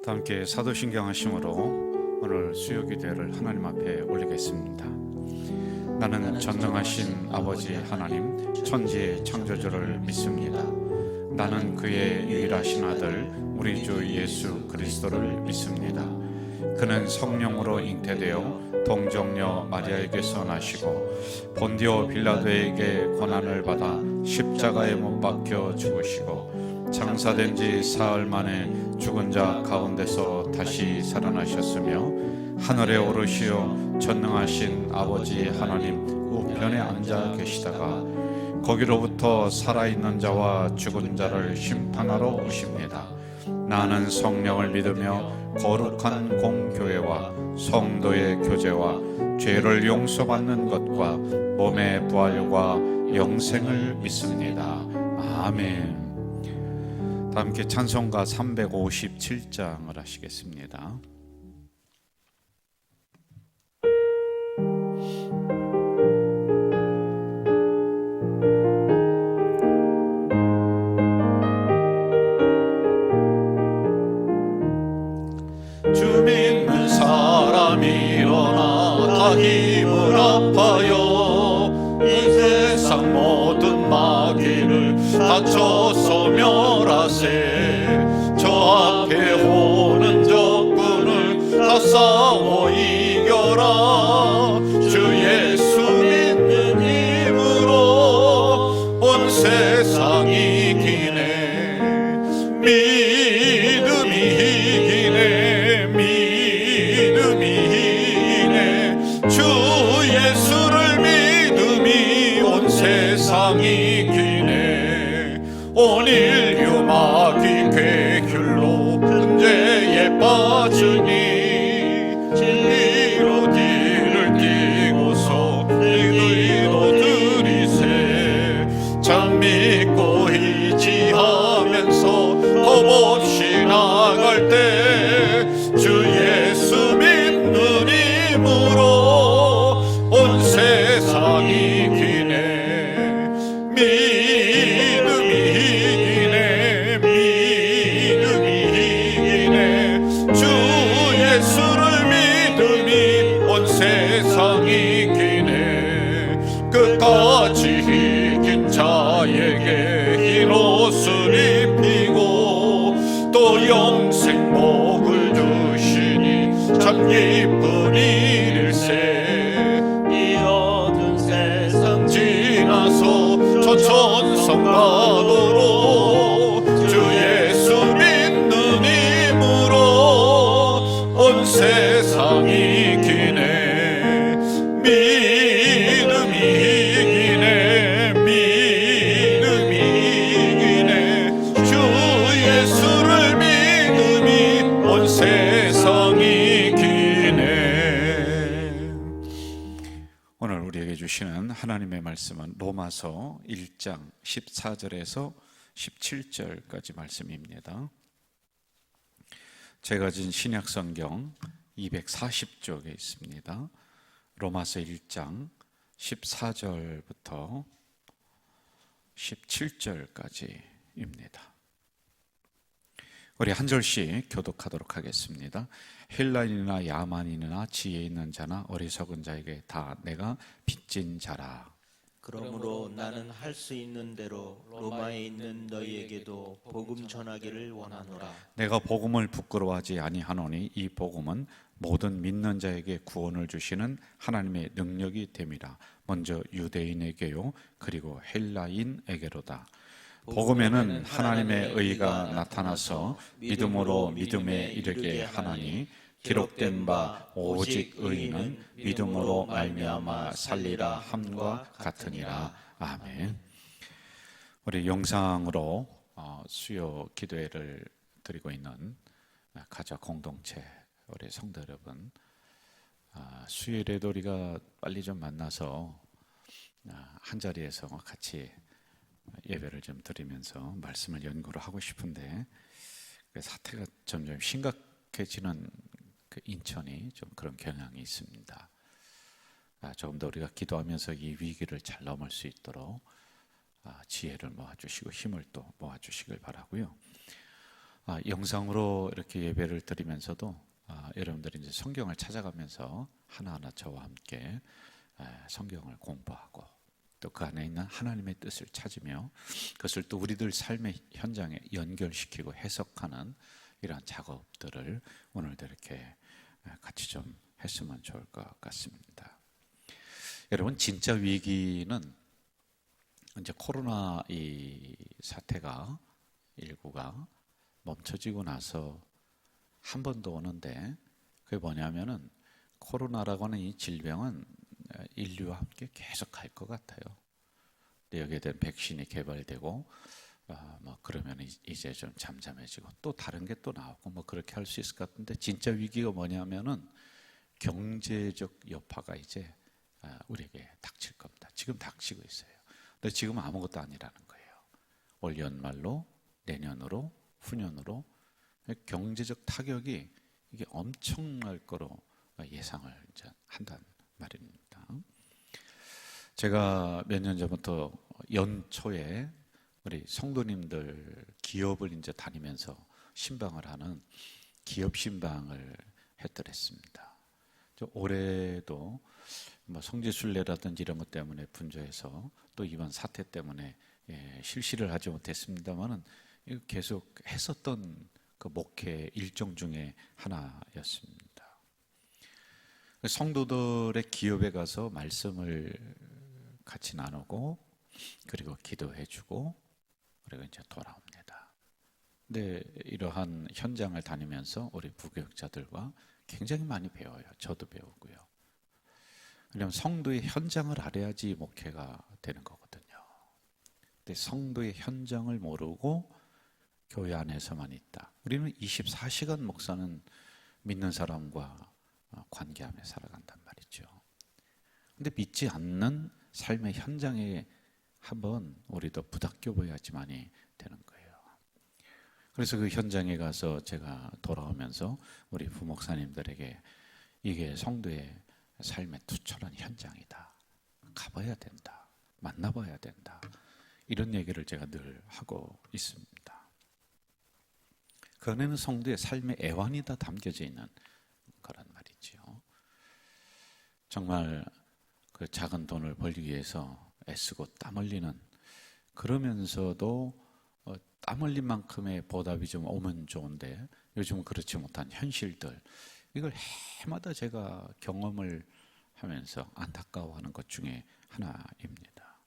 다 함께 사도신경 하심으로 오늘 수요 기도를 하나님 앞에 올리겠습니다. 나는 전능하신 아버지 하나님 천지의 창조주를 믿습니다. 나는 그의 유일하신 아들 우리 주 예수 그리스도를 믿습니다. 그는 성령으로 잉태되어 동정녀 마리아에게서 나시고 본디오 빌라도에게 고난을 받아 십자가에 못 박혀 죽으시고 장사된 지 사흘 만에 죽은 자 가운데서 다시 살아나셨으며 하늘에 오르시어 전능하신 아버지 하나님 우편에 앉아 계시다가 거기로부터 살아있는 자와 죽은 자를 심판하러 오십니다. 나는 성령을 믿으며 거룩한 공교회와 성도의 교제와 죄를 용서받는 것과 몸의 부활과 영생을 믿습니다. 아멘. 다 함께 찬송가 357장을 하시겠습니다. 주 믿는 사람이 일어나 다 힘을 아파요. 이 세상 모든 마귀를 다쳐서 멸하세. 저 앞에 오는 적군을 다 싸워 이겨라. 주 예수 믿는 힘으로 온 세상이 이기네. 믿음이 이기네. 믿음이 이기네. 주 예수를 믿음이 온 세상이 이기네. 온 인류 마귀 괴휼로 문제에 빠지니 진리로 뒤를 띠고서 의로 들이세. 참 믿고 의지하면서 겁없이 나갈 때 주 예수 믿는 힘으로 온 세상이 이기네. 믿음이 이기네. 믿음이 이기네. 주 예수를 믿음이 온 세상이 이기네. 끝까지 이긴 자에게 흰 옷을 입히고 또 영생 복을 주시니 참 기쁜 일일세. 이 어두운 세상 지나서 저 천성 가도록 주 예수 믿는 힘으로 온 세상이 이기네. 믿음이 이기네. 믿음이 이기네. 주 예수를 믿음이 온 세상이 이기네. 오늘 우리에게 주시는 하나님의 말씀은 로마서 1장 14절에서 17절까지 말씀입니다. 제가 가진 신약성경 240쪽에 있습니다. 로마서 1장 14절부터 17절까지입니다. 우리 한 절씩 교독하도록 하겠습니다. 헬라인이나 야만인이나 지혜 있는 자나 어리석은 자에게 다 내가 빚진 자라. 그러므로 나는 할 수 있는 대로 로마에 있는 너희에게도 복음 전하기를 원하노라. 내가 복음을 부끄러워하지 아니하노니 이 복음은 모든 믿는 자에게 구원을 주시는 하나님의 능력이 됨이라. 먼저 유대인에게요 그리고 헬라인에게로다. 복음에는 하나님의 의가 나타나서 믿음으로 믿음에 이르게 하나니 기록된 바 오직 의인은 믿음으로 말미암아 살리라 함과 같으니라. 아멘. 우리 영상으로 수요 기도회를 드리고 있는 가족 공동체 우리 성도 여러분, 수요일에도 우리가 빨리 좀 만나서 한 자리에서 같이 예배를 좀 드리면서 말씀을 연구를 하고 싶은데 사태가 점점 심각해지는 그 인천이 좀 그런 경향이 있습니다. 조금 더 우리가 기도하면서 이 위기를 잘 넘을 수 있도록 지혜를 모아주시고 힘을 또 모아주시길 바라고요. 영상으로 이렇게 예배를 드리면서도 여러분들이 이제 성경을 찾아가면서 하나하나 저와 함께 성경을 공부하고 또 그 안에 있는 하나님의 뜻을 찾으며 그것을 또 우리들 삶의 현장에 연결시키고 해석하는 이러한 작업들을 오늘도 이렇게 같이 좀 했으면 좋을 것 같습니다. 여러분, 진짜 위기는 이제 코로나 이 사태가 19가 멈춰지고 나서 한 번 더 오는데, 그게 뭐냐면은 코로나라고 하는 이 질병은 인류와 함께 계속 갈 것 같아요. 근데 여기에 대한 백신이 개발되고 뭐 그러면 이제 좀 잠잠해지고 또 다른 게 또 나오고 뭐 그렇게 할 수 있을 것 같은데, 진짜 위기가 뭐냐면은 경제적 여파가 이제 우리에게 닥칠 겁니다. 지금 닥치고 있어요. 근데 지금 아무것도 아니라는 거예요. 올 연말로 내년으로 후년으로 경제적 타격이 이게 엄청날 거로 예상을 이제 한단 말입니다. 제가 몇 년 전부터 연초에 우리 성도님들 기업을 이제 다니면서 신방을 하는 기업 신방을 했더랬습니다. 올해도 뭐 성지순례라든지 이런 것 때문에 분주해서 또 이번 사태 때문에 실시를 하지 못했습니다만은 계속 했었던 그 목회 일정 중에 하나였습니다. 성도들의 기업에 가서 말씀을 같이 나누고 그리고 기도해주고 그리고 이제 돌아옵니다. 근데 이러한 현장을 다니면서 우리 부교육자들과 굉장히 많이 배워요. 저도 배우고요. 왜냐하면 성도의 현장을 알아야지 목회가 되는 거거든요. 근데 성도의 현장을 모르고 교회 안에서만 있다. 우리는 24시간 목사는 믿는 사람과 관계하며 살아간단 말이죠. 근데 믿지 않는 삶의 현장에 한번 우리도 부닥겨 봐야지만이 되는 거예요. 그래서 그 현장에 가서 제가 돌아오면서 우리 부목사님들에게 이게 성도의 삶의 투철한 현장이다. 가봐야 된다. 만나봐야 된다. 이런 얘기를 제가 늘 하고 있습니다. 그 안에는 성도의 삶의 애환이 다 담겨져 있는 거란 말이죠. 정말 그 작은 돈을 벌기 위해서 애쓰고 땀 흘리는, 그러면서도 땀 흘린 만큼의 보답이 좀 오면 좋은데 요즘은 그렇지 못한 현실들, 이걸 해마다 제가 경험을 하면서 안타까워하는 것 중에 하나입니다.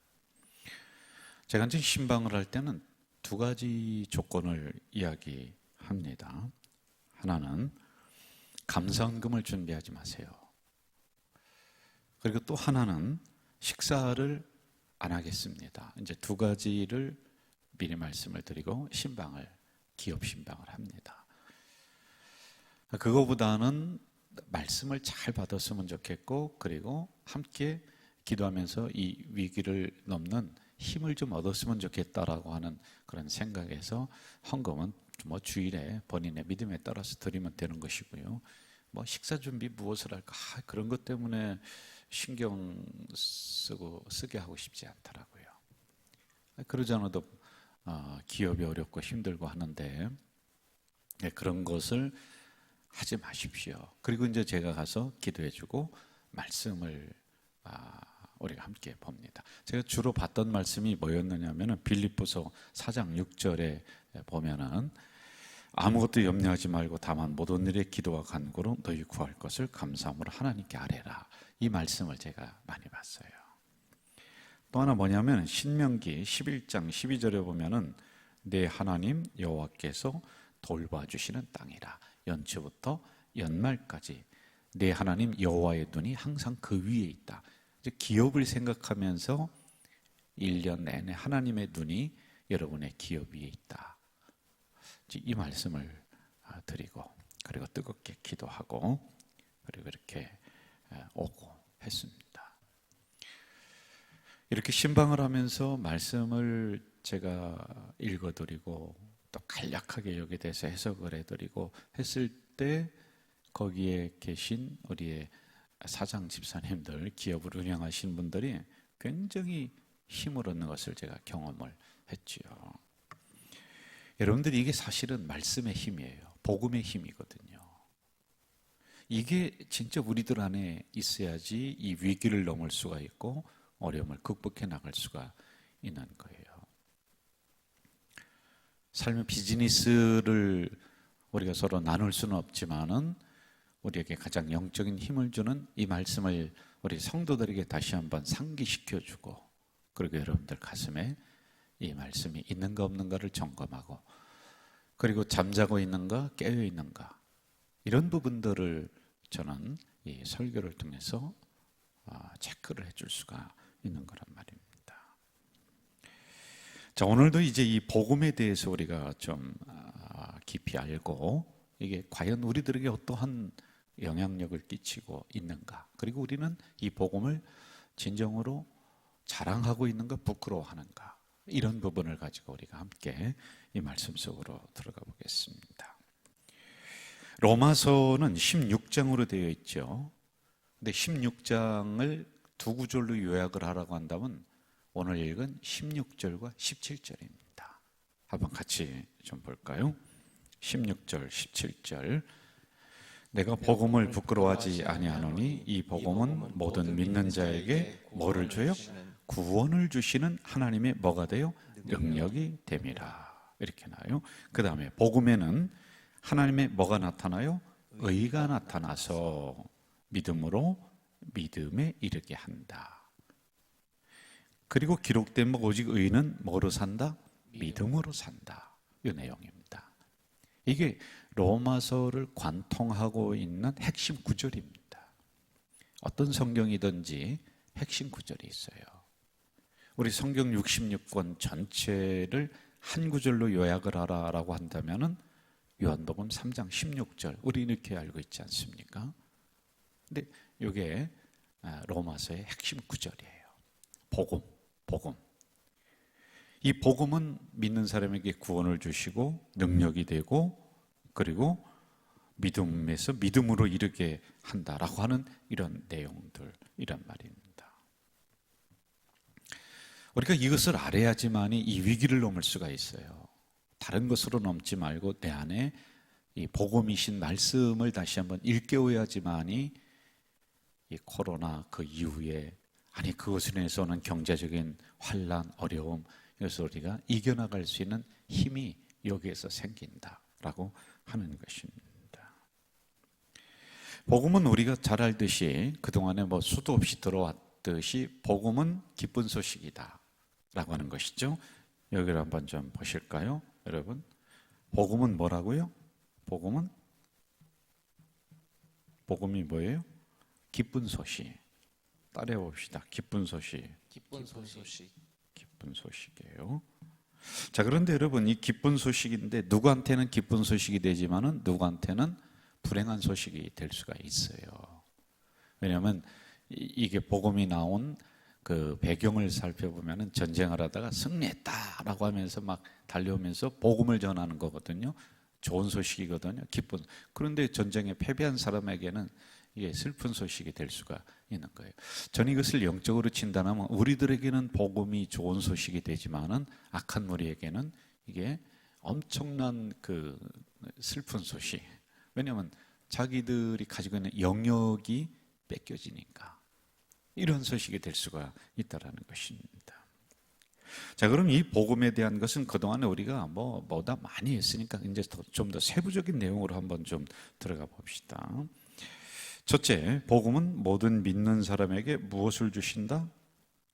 제가 이제 신방을 할 때는 두 가지 조건을 이야기합니다. 하나는 감사헌금을 준비하지 마세요. 그리고 또 하나는 식사를 안 하겠습니다. 이제 두 가지를 미리 말씀을 드리고 기업 신방을 합니다. 그거보다는 말씀을 잘 받았으면 좋겠고, 그리고 함께 기도하면서 이 위기를 넘는 힘을 좀 얻었으면 좋겠다라고 하는 그런 생각에서 헌금은 뭐 주일에 본인의 믿음에 따라서 드리면 되는 것이고요. 뭐 식사 준비 무엇을 할까, 그런 것 때문에 신경 쓰게 하고 싶지 않더라고요. 그러지 않아도 기업이 어렵고 힘들고 하는데 그런 것을 하지 마십시오. 그리고 이제 제가 가서 기도해주고 말씀을 우리가 함께 봅니다. 제가 주로 봤던 말씀이 뭐였느냐면은 빌립보서 4장 6절에 보면은 아무것도 염려하지 말고 다만 모든 일에 기도와 간구로 너희 구할 것을 감사함으로 하나님께 아뢰라. 이 말씀을 제가 많이 봤어요. 또 하나 뭐냐면 신명기 11장 12절에 보면은 내 하나님 여호와께서 돌봐주시는 땅이라. 연초부터 연말까지 내 하나님 여호와의 눈이 항상 그 위에 있다. 이제 기업을 생각하면서 1년 내내 하나님의 눈이 여러분의 기업 위에 있다. 이 말씀을 드리고 그리고 뜨겁게 기도하고 그리고 이렇게 오고 했습니다. 이렇게 신방을 하면서 말씀을 제가 읽어드리고 또 간략하게 여기에 대해서 해석을 해드리고 했을 때 거기에 계신 우리의 사장 집사님들, 기업을 운영하시는 분들이 굉장히 힘을 얻는 것을 제가 경험을 했지요. 여러분들이 이게 사실은 말씀의 힘이에요. 복음의 힘이거든요. 이게 진짜 우리들 안에 있어야지 이 위기를 넘을 수가 있고 어려움을 극복해 나갈 수가 있는 거예요. 삶의 비즈니스를 우리가 서로 나눌 수는 없지만은 우리에게 가장 영적인 힘을 주는 이 말씀을 우리 성도들에게 다시 한번 상기시켜주고, 그리고 여러분들 가슴에 이 말씀이 있는가 없는가를 점검하고, 그리고 잠자고 있는가 깨어 있는가, 이런 부분들을 저는 이 설교를 통해서 체크를 해줄 수가 있는 거란 말입니다. 자, 오늘도 이제 이 복음에 대해서 우리가 좀 깊이 알고, 이게 과연 우리들에게 어떠한 영향력을 끼치고 있는가, 그리고 우리는 이 복음을 진정으로 자랑하고 있는가 부끄러워하는가, 이런 부분을 가지고 우리가 함께 이 말씀 속으로 들어가 보겠습니다. 로마서는 16장으로 되어 있죠. 근데 16장을 두 구절로 요약을 하라고 한다면 오늘 읽은 16절과 17절입니다. 한번 같이 좀 볼까요? 16절, 17절. 내가 복음을 부끄러워하지 아니하노니 이 복음은 모든 믿는 자에게 뭐를 줘요? 구원을 주시는 하나님의 뭐가 돼요? 능력이 됨이라. 이렇게 나와요. 그 다음에 복음에는 하나님의 뭐가 나타나요? 의가 나타나서 믿음으로 믿음에 이르게 한다. 그리고 기록된 오직 의는 뭐로 산다? 믿음으로 산다. 이 내용입니다. 이게 로마서를 관통하고 있는 핵심 구절입니다. 어떤 성경이든지 핵심 구절이 있어요. 우리 성경 66권 전체를 한 구절로 요약을 하라라고 한다면은 요한복음 3장 16절, 우리 이렇게 알고 있지 않습니까? 근데 이게 로마서의 핵심 구절이에요. 복음. 이 복음은 믿는 사람에게 구원을 주시고 능력이 되고, 그리고 믿음에서 믿음으로 이르게 한다라고 하는 이런 내용들이란 말입니다. 우리가 이것을 알아야지만이 이 위기를 넘을 수가 있어요. 다른 것으로 넘지 말고 내 안에 이 복음이신 말씀을 다시 한번 일깨워야지만이 이 코로나 그 이후에, 아니 그것으로 인해서 오는 경제적인 환난, 어려움, 이것을 우리가 이겨나갈 수 있는 힘이 여기에서 생긴다라고 하는 것입니다. 복음은 우리가 잘 알듯이 그동안에 수도 없이 들어왔듯이 복음은 기쁜 소식이다 라고 하는 것이죠. 여기를 한번 좀 보실까요? 여러분, 복음은 뭐라고요? 복음이 뭐예요? 기쁜 소식. 따라해 봅시다. 기쁜 소식. 기쁜 소식이에요. 자, 그런데 여러분, 이 기쁜 소식인데 누구한테는 기쁜 소식이 되지만은 누구한테는 불행한 소식이 될 수가 있어요. 왜냐하면 이게 복음이 나온 그 배경을 살펴보면은 전쟁을 하다가 승리했다라고 하면서 막 달려오면서 복음을 전하는 거거든요. 좋은 소식이거든요. 기쁜. 그런데 전쟁에 패배한 사람에게는 이게 슬픈 소식이 될 수가 있는 거예요. 저는 이것을 영적으로 진단하면 우리들에게는 복음이 좋은 소식이 되지만은 악한 무리에게는 이게 엄청난 그 슬픈 소식. 왜냐하면 자기들이 가지고 있는 영역이 뺏겨지니까 이런 소식이 될 수가 있다라는 것입니다. 자, 그럼 이 복음에 대한 것은 그동안에 우리가 뭐다 많이 했으니까 이제 좀 더 세부적인 내용으로 한번 좀 들어가 봅시다. 첫째, 복음은 모든 믿는 사람에게 무엇을 주신다?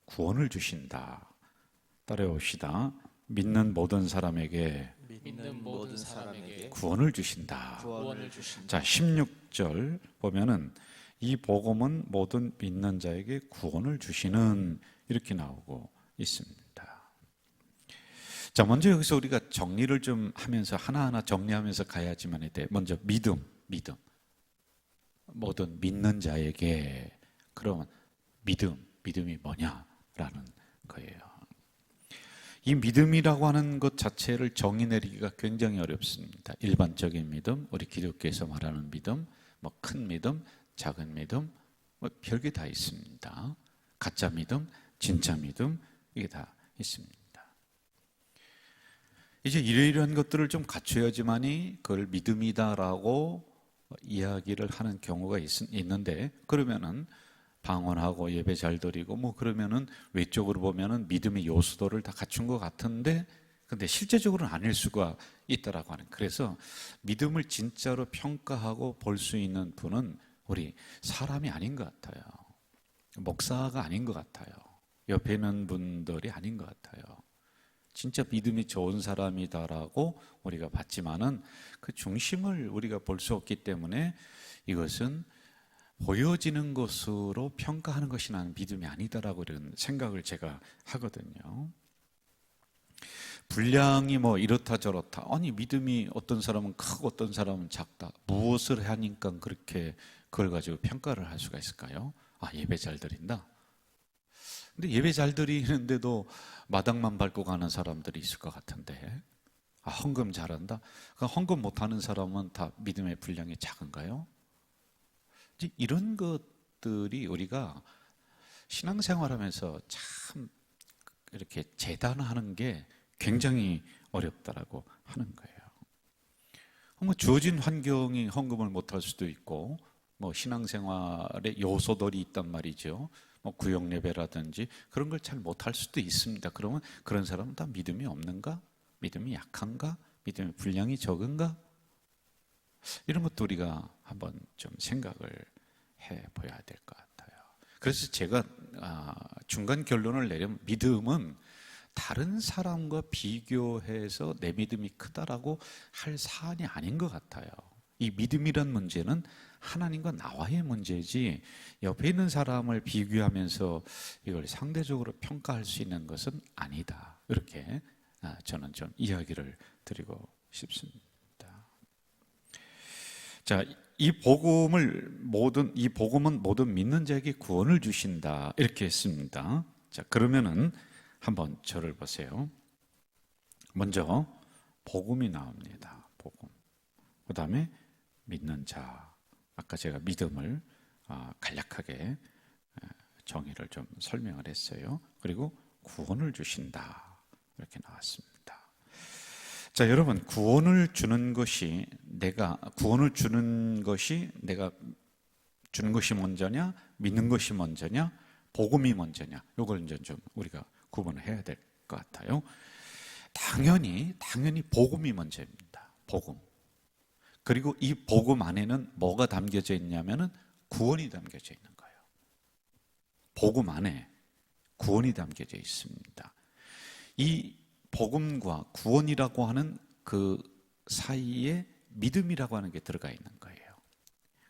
구원을 주신다. 따라해 봅시다. 믿는 모든 사람에게 구원을 주신다. 자, 16절 보면은 이 복음은 모든 믿는 자에게 구원을 주시는, 이렇게 나오고 있습니다. 자, 먼저 여기서 우리가 정리를 좀 하면서 하나하나 정리하면서 가야지만 돼. 먼저 믿음. 모든 믿는 자에게. 그러면 믿음이 뭐냐라는 거예요. 이 믿음이라고 하는 것 자체를 정의 내리기가 굉장히 어렵습니다. 일반적인 믿음, 우리 기독교에서 말하는 믿음, 큰 믿음, 작은 믿음, 별게 다 있습니다. 가짜 믿음, 진짜 믿음, 이게 다 있습니다. 이제 이러이러한 것들을 좀 갖춰야지만이 그걸 믿음이다라고 이야기를 하는 경우가 있는데, 그러면은 방언하고 예배 잘 드리고 뭐 그러면은 외적으로 보면은 믿음의 요소들을 다 갖춘 것 같은데, 근데 실제적으로는 아닐 수가 있다라고 하는. 그래서 믿음을 진짜로 평가하고 볼 수 있는 분은 우리 사람이 아닌 것 같아요. 목사가 아닌 것 같아요. 옆에 있는 분들이 아닌 것 같아요. 진짜 믿음이 좋은 사람이다라고 우리가 봤지만은 그 중심을 우리가 볼 수 없기 때문에 이것은 보여지는 것으로 평가하는 것이 나는 믿음이 아니다라고 이런 생각을 제가 하거든요. 분량이 뭐 이렇다 저렇다. 아니 믿음이 어떤 사람은 크고 어떤 사람은 작다. 무엇을 하니까 그렇게 그걸 가지고 평가를 할 수가 있을까요? 아, 예배 잘 드린다. 근데 예배 잘 드리는데도 마당만 밟고 가는 사람들이 있을 것 같은데, 아, 헌금 잘한다. 헌금 못하는 사람은 다 믿음의 분량이 작은가요? 이제 이런 것들이 우리가 신앙생활하면서 참 이렇게 재단하는 게 굉장히 어렵다라고 하는 거예요. 뭐 주어진 환경이 헌금을 못할 수도 있고, 뭐 신앙생활의 요소들이 있단 말이죠. 뭐 구역 예배라든지 그런 걸 잘 못할 수도 있습니다. 그러면 그런 사람은 다 믿음이 없는가? 믿음이 약한가? 믿음의 분량이 적은가? 이런 것도 우리가 한번 좀 생각을 해봐야 될 것 같아요. 그래서 제가 중간 결론을 내려면 믿음은 다른 사람과 비교해서 내 믿음이 크다라고 할 사안이 아닌 것 같아요. 이 믿음이란 문제는 하나님과 나와의 문제지 옆에 있는 사람을 비교하면서 이걸 상대적으로 평가할 수 있는 것은 아니다. 이렇게 저는 좀 이야기를 드리고 싶습니다. 자, 이 복음은 모든 믿는 자에게 구원을 주신다. 이렇게 했습니다. 자, 그러면은 한번 저를 보세요. 먼저 복음이 나옵니다. 복음. 그다음에 믿는 자. 아까 제가 믿음을 간략하게 정의를 좀 설명을 했어요. 그리고 구원을 주신다. 이렇게 나왔습니다. 자, 여러분, 구원을 주는 것이 내가 주는 것이 먼저냐, 믿는 것이 먼저냐, 복음이 먼저냐, 이걸 이제 좀 우리가 구분을 해야 될 것 같아요. 당연히 복음이 먼저입니다. 복음. 그리고 이 복음 안에는 뭐가 담겨져 있냐면은 구원이 담겨져 있는 거예요. 복음 안에 구원이 담겨져 있습니다. 이 복음과 구원이라고 하는 그 사이에 믿음이라고 하는 게 들어가 있는 거예요.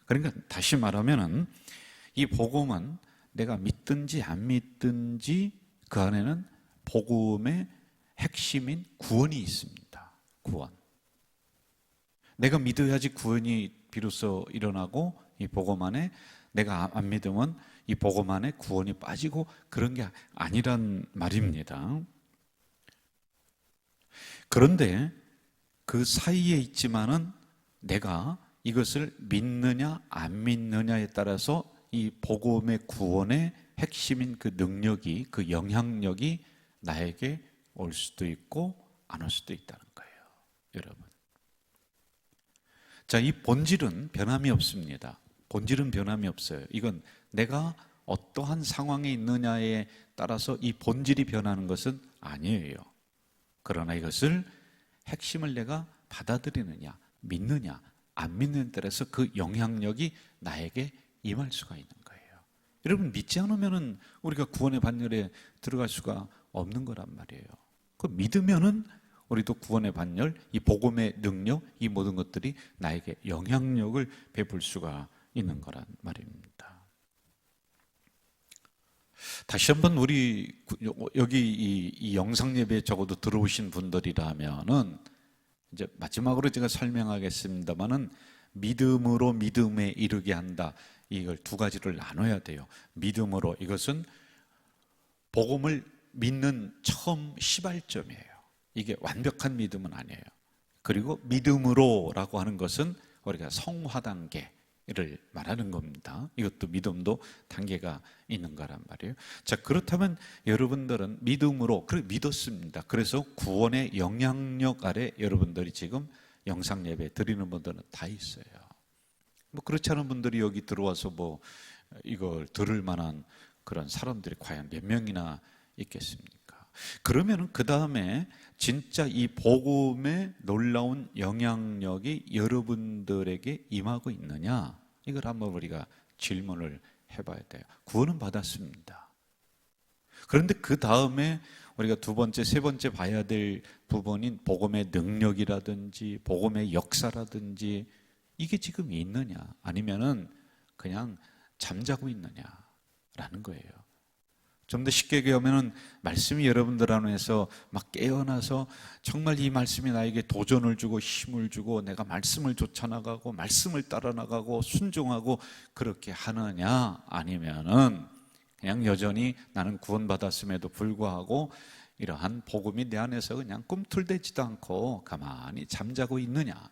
그러니까 다시 말하면은 이 복음은 내가 믿든지 안 믿든지 그 안에는 복음의 핵심인 구원이 있습니다. 구원. 내가 믿어야지 구원이 비로소 일어나고, 이 복음 안에 내가 안 믿으면 이 복음 안에 구원이 빠지고 그런 게 아니란 말입니다. 그런데 그 사이에 있지만은 내가 이것을 믿느냐 안 믿느냐에 따라서 이 복음의 구원의 핵심인 그 능력이, 그 영향력이 나에게 올 수도 있고 안 올 수도 있다는 거예요, 여러분. 자, 이 본질은 변함이 없습니다. 본질은 변함이 없어요. 이건 내가 어떠한 상황에 있느냐에 따라서 이 본질이 변하는 것은 아니에요. 그러나 이것을 핵심을 내가 받아들이느냐, 믿느냐, 안 믿느냐에 따라서 그 영향력이 나에게 임할 수가 있는 거예요. 여러분, 믿지 않으면은 우리가 구원의 반열에 들어갈 수가 없는 거란 말이에요. 그 믿으면은 우리도 구원의 반열, 이 복음의 능력, 이 모든 것들이 나에게 영향력을 베풀 수가 있는 거란 말입니다. 다시 한번 우리 여기 이 영상 예배에 적어도 들어오신 분들이라면은 이제 마지막으로 제가 설명하겠습니다만은 믿음으로 믿음에 이르게 한다. 이걸 두 가지를 나눠야 돼요. 믿음으로, 이것은 복음을 믿는 처음 시발점이에요. 이게 완벽한 믿음은 아니에요. 그리고 믿음으로라고 하는 것은 우리가 성화 단계, 단계를 말하는 겁니다. 이것도 믿음도 단계가 있는 거란 말이에요. 자, 그렇다면 여러분들은 믿음으로 믿었습니다. 그래서 구원의 영향력 아래 여러분들이 지금 영상 예배 드리는 분들은 다 있어요. 뭐 그렇지 않은 분들이 여기 들어와서 뭐 이걸 들을 만한 그런 사람들이 과연 몇 명이나 있겠습니까? 그러면은 그 다음에 진짜 이 복음의 놀라운 영향력이 여러분들에게 임하고 있느냐? 이걸 한번 우리가 질문을 해봐야 돼요. 구원은 받았습니다. 그런데 그 다음에 우리가 두 번째, 세 번째 봐야 될 부분인 복음의 능력이라든지 복음의 역사라든지 이게 지금 있느냐? 아니면은 그냥 잠자고 있느냐라는 거예요. 좀 더 쉽게 얘기하면은 말씀이 여러분들 안에서 막 깨어나서 정말 이 말씀이 나에게 도전을 주고 힘을 주고 내가 말씀을 쫓아나가고 말씀을 따라 나가고 순종하고 그렇게 하느냐, 아니면은 그냥 여전히 나는 구원받았음에도 불구하고 이러한 복음이 내 안에서 그냥 꿈틀대지도 않고 가만히 잠자고 있느냐.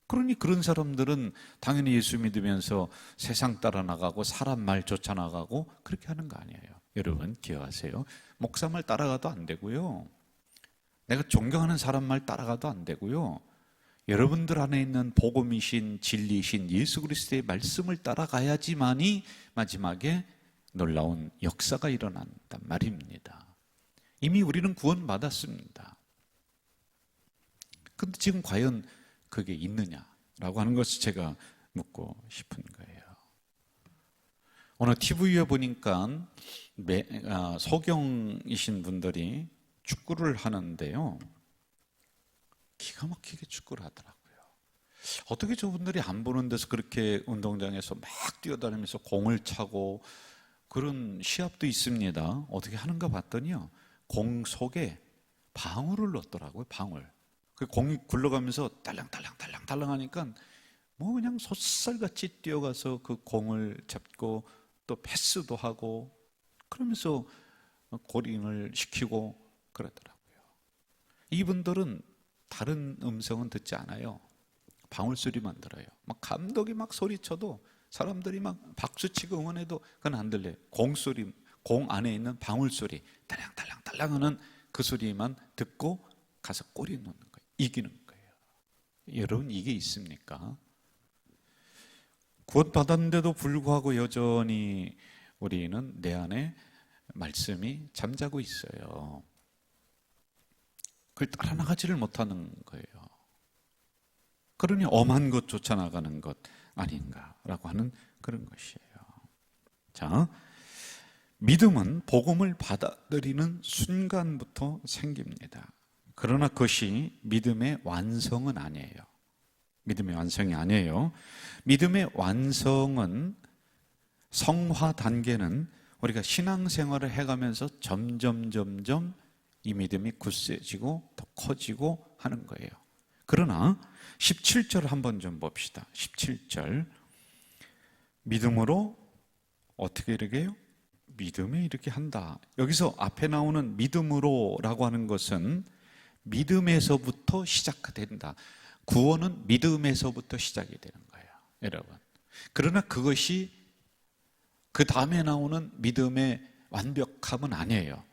그러니 그런 사람들은 당연히 예수 믿으면서 세상 따라 나가고 사람 말 쫓아 나가고 그렇게 하는 거 아니에요. 여러분 기억하세요. 목사 말 따라가도 안 되고요. 내가 존경하는 사람 말 따라가도 안 되고요. 여러분들 안에 있는 복음이신 진리이신 예수 그리스도의 말씀을 따라가야지만이 마지막에 놀라운 역사가 일어난단 말입니다. 이미 우리는 구원받았습니다. 근데 지금 과연 그게 있느냐라고 하는 것을 제가 묻고 싶은 거예요. 오늘 TV에 보니까 소경이신 분들이 축구를 하는데요. 기가 막히게 축구를 하더라고요. 어떻게 저분들이 안 보는 데서 그렇게 운동장에서 막 뛰어다니면서 공을 차고 그런 시합도 있습니다. 어떻게 하는가 봤더니요. 공 속에 방울을 넣었더라고요. 방울. 그 공이 굴러가면서 딸랑딸랑 하니까 뭐 그냥 솥살같이 뛰어가서 그 공을 잡고 또 패스도 하고 그러면서 고링을 시키고 그러더라고요. 이분들은 다른 음성은 듣지 않아요. 방울 소리만 들어요. 막 감독이 막 소리쳐도 사람들이 막 박수치고 응원해도 그건 안 들려요. 공 소리, 공 안에 있는 방울 소리, 딸랑딸랑 하는 그 소리만 듣고 가서 골이 넣는 거예요. 이기는 거예요. 여러분 이게 있습니까? 구원받았는데도 불구하고 여전히 우리는 내 안에 말씀이 잠자고 있어요. 그걸 따라 나가지를 못하는 거예요. 그러니 엄한 것 쫓아나가는 것 아닌가라고 하는 그런 것이에요. 자, 믿음은 복음을 받아들이는 순간부터 생깁니다. 그러나 그것이 믿음의 완성은 아니에요. 믿음의 완성이 아니에요. 믿음의 완성은 성화 단계는 우리가 신앙생활을 해가면서 점점 이 믿음이 굳세지고 더 커지고 하는 거예요. 그러나 17절 한번 좀 봅시다. 17절 믿음으로 어떻게 이렇게 해요? 믿음에 이렇게 한다. 여기서 앞에 나오는 믿음으로라고 하는 것은 믿음에서부터 시작된다. 구원은 믿음에서부터 시작이 되는 거예요, 여러분. 그러나 그것이 그 다음에 나오는 믿음의 완벽함은 아니에요.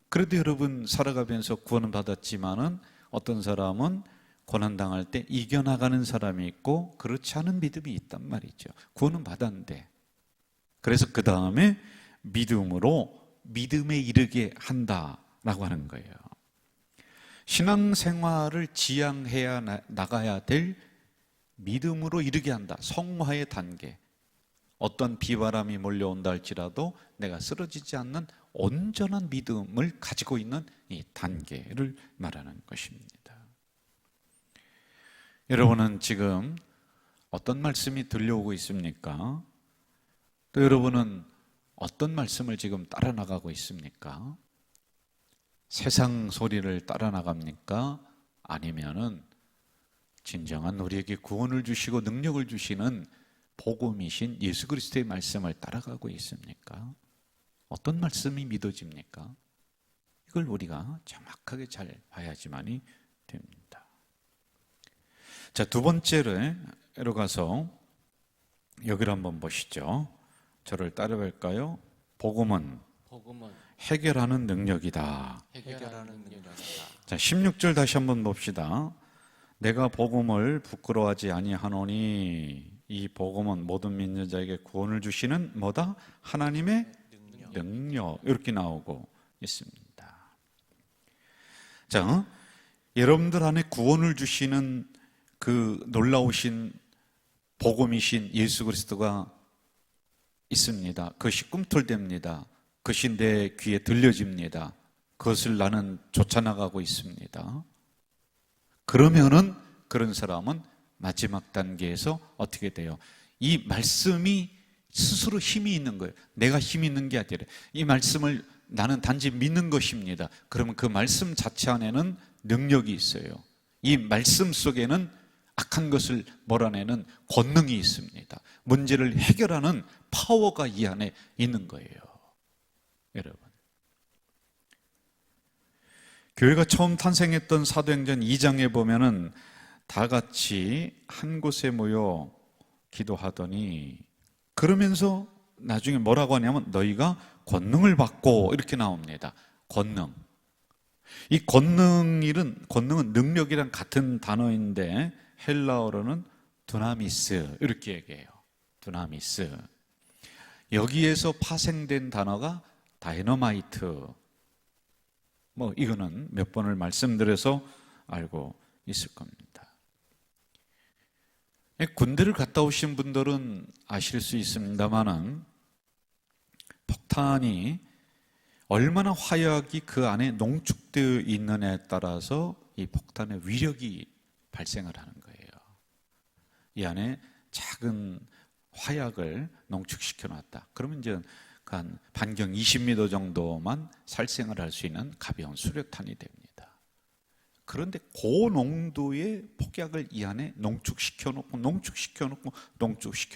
그래도 여러분 살아가면서 구원은 받았지만은 어떤 사람은 고난당할 때 이겨나가는 사람이 있고 그렇지 않은 믿음이 있단 말이죠. 구원은 받았는데. 그래서 그 다음에 믿음으로 믿음에 이르게 한다라고 하는 거예요. 신앙생활을 지향해야 나가야 될 믿음으로 이르게 한다. 성화의 단계. 어떤 비바람이 몰려온다 할지라도 내가 쓰러지지 않는 온전한 믿음을 가지고 있는 이 단계를 말하는 것입니다. 여러분은 지금 어떤 말씀이 들려오고 있습니까? 또 여러분은 어떤 말씀을 지금 따라 나가고 있습니까? 세상 소리를 따라 나갑니까? 아니면은 진정한 우리에게 구원을 주시고 능력을 주시는 복음이신 예수 그리스도의 말씀을 따라가고 있습니까? 어떤 말씀이 믿어집니까? 이걸 우리가 정확하게 잘 봐야지만이 됩니다. 자, 두 번째로 가서 여기를 한번 보시죠. 저를 따라갈까요? 복음은 해결하는 능력이다. 해결하는 능력이다. 자, 16절 다시 한번 봅시다. 내가 복음을 부끄러워하지 아니하노니 이 복음은 모든 믿는 자에게 구원을 주시는 뭐다? 하나님의 능력. 이렇게 나오고 있습니다. 자, 여러분들 안에 구원을 주시는 그 놀라우신 복음이신 예수 그리스도가 있습니다. 그것이 꿈틀댑니다. 그것이 내 귀에 들려집니다. 그것을 나는 쫓아나가고 있습니다. 그러면은 그런 사람은 마지막 단계에서 어떻게 돼요? 이 말씀이 스스로 힘이 있는 거예요. 내가 힘이 있는 게 아니라 이 말씀을 나는 단지 믿는 것입니다. 그러면 그 말씀 자체 안에는 능력이 있어요. 이 말씀 속에는 악한 것을 몰아내는 권능이 있습니다. 문제를 해결하는 파워가 이 안에 있는 거예요. 여러분, 교회가 처음 탄생했던 사도행전 2장에 보면은 다 같이 한 곳에 모여 기도하더니, 그러면서 나중에 뭐라고 하냐면 너희가 권능을 받고 이렇게 나옵니다. 권능. 이 권능은 능력이랑 같은 단어인데 헬라어로는 두나미스 이렇게 얘기해요. 두나미스. 여기에서 파생된 단어가 다이너마이트. 뭐 이거는 몇 번을 말씀드려서 알고 있을 겁니다. 군대를 갔다 오신 분들은 아실 수 있습니다만은 폭탄이 얼마나 화약이 그 안에 농축되어 있느냐에 따라서 이 폭탄의 위력이 발생을 하는 거예요. 이 안에 작은 화약을 농축시켜 놨다. 그러면 이제 한 반경 20m 정도만 살생을 할 수 있는 가벼운 수류탄이 됩니다. 그런데 고농도의 폭약을 이 안에 농축시켜 놓고 농축시켜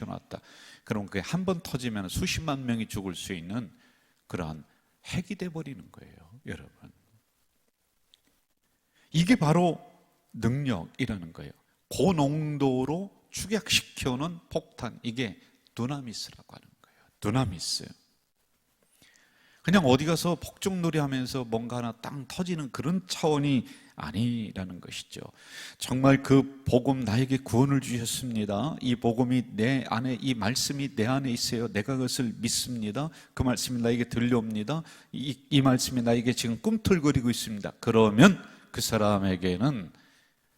놨다. 그럼 그게 한 번 터지면 수십만 명이 죽을 수 있는 그러한 핵이 돼 버리는 거예요, 여러분. 이게 바로 능력이라는 거예요. 고농도로 축약시켜 놓은 폭탄, 이게 두나미스라고 하는 거예요. 두나미스. 그냥 어디 가서 폭죽놀이 하면서 뭔가 하나 땅 터지는 그런 차원이 아니라는 것이죠. 정말 그 복음, 나에게 구원을 주셨습니다. 이 복음이 내 안에, 이 말씀이 내 안에 있어요. 내가 그것을 믿습니다. 그 말씀이 나에게 들려옵니다. 이 말씀이 나에게 지금 꿈틀거리고 있습니다. 그러면 그 사람에게는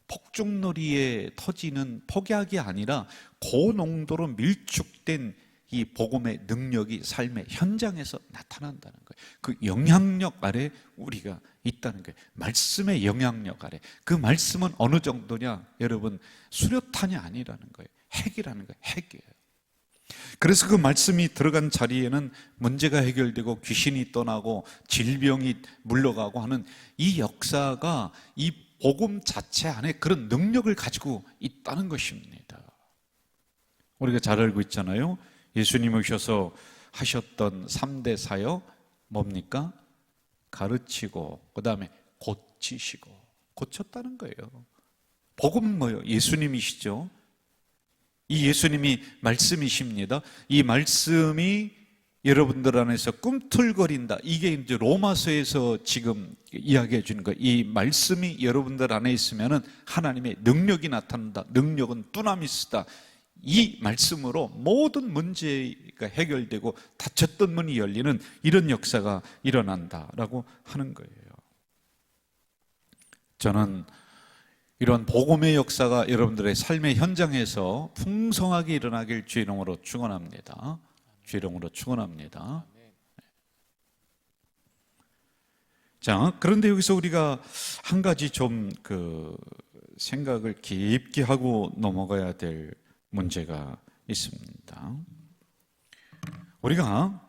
폭죽놀이에 터지는 폭약이 아니라 고농도로 밀축된 이 복음의 능력이 삶의 현장에서 나타난다는 거예요. 그 영향력 아래 우리가 있다는 거예요. 말씀의 영향력 아래. 그 말씀은 어느 정도냐? 여러분, 수류탄이 아니라는 거예요. 핵이라는 거예요. 핵이에요. 그래서 그 말씀이 들어간 자리에는 문제가 해결되고 귀신이 떠나고 질병이 물러가고 하는 이 역사가 이 복음 자체 안에 그런 능력을 가지고 있다는 것입니다. 우리가 잘 알고 있잖아요. 예수님 오셔서 하셨던 3대 사역 뭡니까? 가르치고 그 다음에 고치시고. 고쳤다는 거예요. 복음은 뭐예요? 예수님이시죠. 이 예수님이 말씀이십니다. 이 말씀이 여러분들 안에서 꿈틀거린다. 이게 이제 로마서에서 지금 이야기해 주는 거예요. 이 말씀이 여러분들 안에 있으면은 하나님의 능력이 나타난다. 능력은 두나미스다. 이 말씀으로 모든 문제가 해결되고 닫혔던 문이 열리는 이런 역사가 일어난다라고 하는 거예요. 저는 이런 복음의 역사가 여러분들의 삶의 현장에서 풍성하게 일어나길 주의 이름으로 축원합니다. 주의 이름으로 축원합니다. 자, 그런데 여기서 우리가 한 가지 좀 생각을 깊게 하고 넘어가야 될 문제가 있습니다. 우리가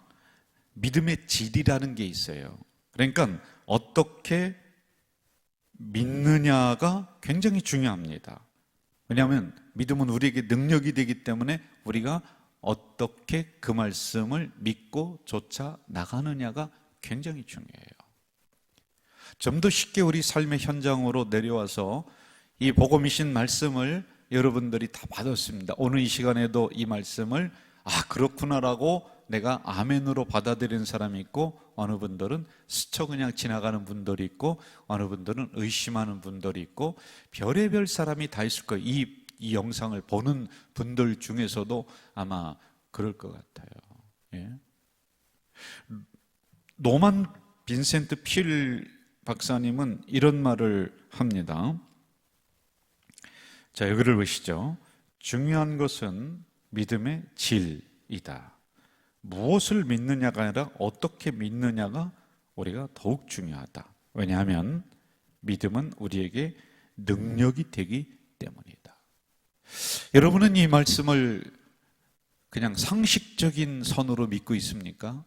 믿음의 질이라는 게 있어요. 그러니까 어떻게 믿느냐가 굉장히 중요합니다. 왜냐하면 믿음은 우리에게 능력이 되기 때문에 우리가 어떻게 그 말씀을 믿고 쫓아 나가느냐가 굉장히 중요해요. 좀 더 쉽게 우리 삶의 현장으로 내려와서 이 복음이신 말씀을 여러분들이 다 받았습니다. 오늘 이 시간에도 이 말씀을 그렇구나라고 내가 아멘으로 받아들이는 사람이 있고, 어느 분들은 스쳐 그냥 지나가는 분들이 있고, 어느 분들은 의심하는 분들이 있고, 별의별 사람이 다 있을 거예요. 이 영상을 보는 분들 중에서도 아마 그럴 것 같아요. 예. 노만 빈센트 필 박사님은 이런 말을 합니다. 자, 여기를 보시죠. 중요한 것은 믿음의 질이다. 무엇을 믿느냐가 아니라 어떻게 믿느냐가 우리가 더욱 중요하다. 왜냐하면 믿음은 우리에게 능력이 되기 때문이다. 여러분은 이 말씀을 그냥 상식적인 선으로 믿고 있습니까?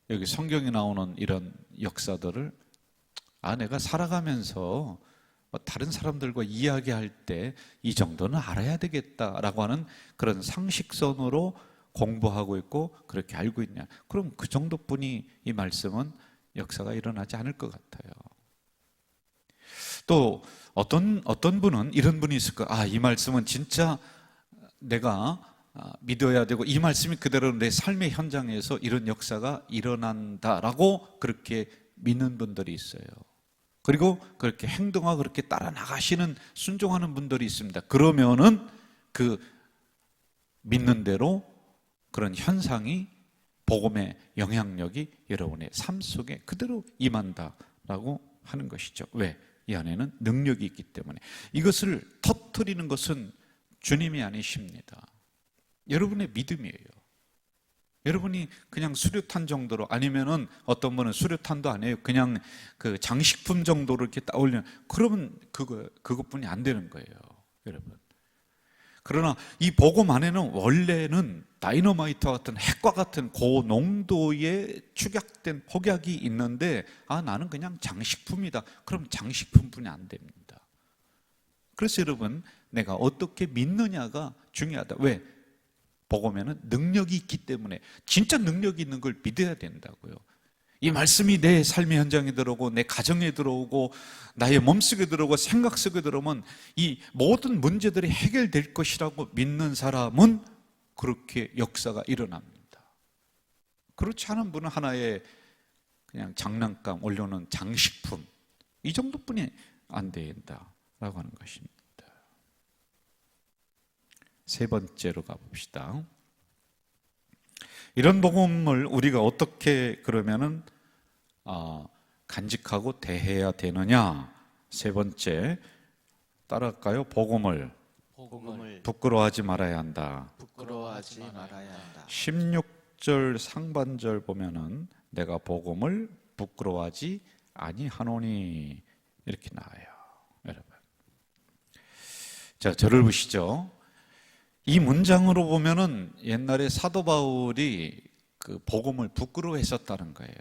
여기 성경에 나오는 이런 역사들을 내가 살아가면서 다른 사람들과 이야기할 때 이 정도는 알아야 되겠다라고 하는 그런 상식선으로 공부하고 있고 그렇게 알고 있냐? 그럼 그 정도뿐이 이 말씀은 역사가 일어나지 않을 것 같아요. 또 어떤 분은 이런 분이 있을 거예요. 이 말씀은 진짜 내가 믿어야 되고, 이 말씀이 그대로 내 삶의 현장에서 이런 역사가 일어난다라고 그렇게 믿는 분들이 있어요. 그리고 그렇게 행동하고 그렇게 따라 나가시는, 순종하는 분들이 있습니다. 그러면은 그 믿는 대로 그런 현상이, 복음의 영향력이 여러분의 삶 속에 그대로 임한다라고 하는 것이죠. 왜? 이 안에는 능력이 있기 때문에. 이것을 터뜨리는 것은 주님이 아니십니다. 여러분의 믿음이에요. 여러분이 그냥 수류탄 정도로, 아니면은 어떤 분은 수류탄도 아니에요. 그냥 그 장식품 정도로 이렇게 따올리는, 그러면 그것뿐이 안 되는 거예요, 여러분. 그러나 이 복음 안에는 원래는 다이너마이트와 같은, 핵과 같은 고농도의 축약된 폭약이 있는데, 나는 그냥 장식품이다. 그럼 장식품뿐이 안 됩니다. 그래서 여러분, 내가 어떻게 믿느냐가 중요하다. 왜? 복음에는 능력이 있기 때문에, 진짜 능력이 있는 걸 믿어야 된다고요. 이 말씀이 내 삶의 현장에 들어오고, 내 가정에 들어오고, 나의 몸속에 들어오고, 생각 속에 들어오면 이 모든 문제들이 해결될 것이라고 믿는 사람은 그렇게 역사가 일어납니다. 그렇지 않은 분은 하나의 그냥 장난감 올려놓은 장식품, 이 정도뿐이 안 된다라고 하는 것입니다. 세 번째로 가봅시다. 이런 복음을 우리가 어떻게 그러면은 간직하고 대해야 되느냐? 세 번째, 따라갈까요? 복음을 부끄러워하지 말아야 한다. 부끄러워하지 말아야 한다. 16절 상반절 보면은 내가 복음을 부끄러워하지 아니하노니 이렇게 나와요, 여러분. 자, 저를 보시죠. 이 문장으로 보면은 옛날에 사도 바울이 그 복음을 부끄러워했었다는 거예요.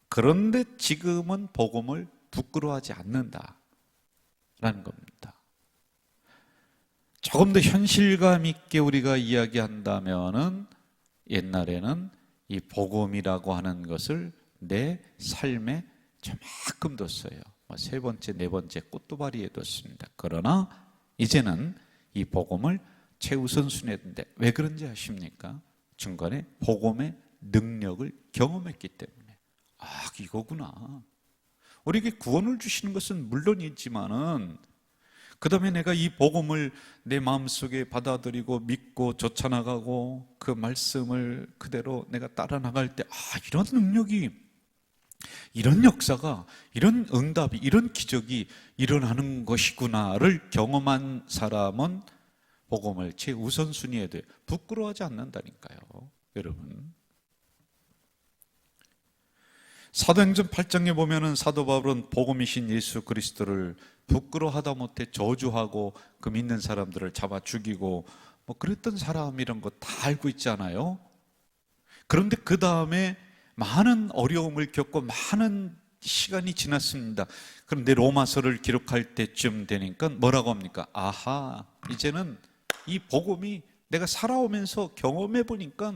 그런데 지금은 복음을 부끄러워하지 않는다라는 겁니다. 조금 더 현실감 있게 우리가 이야기한다면은, 옛날에는 이 복음이라고 하는 것을 내 삶에 저만큼 뒀어요. 세 번째, 네 번째 꽃두바리에 뒀습니다. 그러나 이제는 이 복음을 최우선순위에 둔데, 왜 그런지 아십니까? 중간에 복음의 능력을 경험했기 때문에. 이거구나. 우리에게 구원을 주시는 것은 물론이지만은, 그 다음에 내가 이 복음을 내 마음속에 받아들이고 믿고 쫓아나가고 그 말씀을 그대로 내가 따라 나갈 때, 이런 능력이, 이런 역사가, 이런 응답이, 이런 기적이 일어나는 것이구나를 경험한 사람은 복음을 최우선순위에 둬 부끄러워하지 않는다니까요, 여러분. 사도행전 8장에 보면은 사도 바울은 복음이신 예수 그리스도를 부끄러워하다 못해 저주하고 그 믿는 사람들을 잡아 죽이고 그랬던 사람, 이런 거 다 알고 있잖아요. 그런데 그 다음에 많은 어려움을 겪고 많은 시간이 지났습니다. 그런데 로마서를 기록할 때쯤 되니까 뭐라고 합니까? 이제는 이 복음이 내가 살아오면서 경험해 보니까,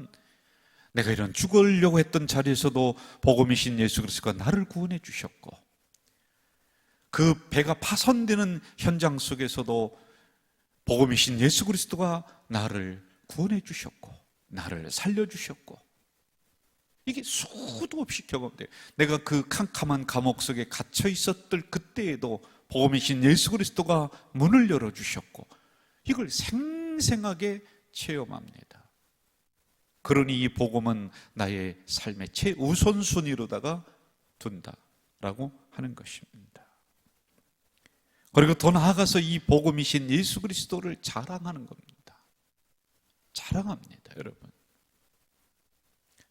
내가 이런 죽으려고 했던 자리에서도 복음이신 예수 그리스도가 나를 구원해 주셨고, 그 배가 파손되는 현장 속에서도 복음이신 예수 그리스도가 나를 구원해 주셨고 나를 살려 주셨고, 이게 수도 없이 경험돼요. 내가 그 캄캄한 감옥 속에 갇혀 있었던 그때에도 복음이신 예수 그리스도가 문을 열어 주셨고, 이걸 생생하게 체험합니다. 그러니 이 복음은 나의 삶의 최우선순위로다가 둔다라고 하는 것입니다. 그리고 더 나아가서 이 복음이신 예수 그리스도를 자랑하는 겁니다. 자랑합니다, 여러분.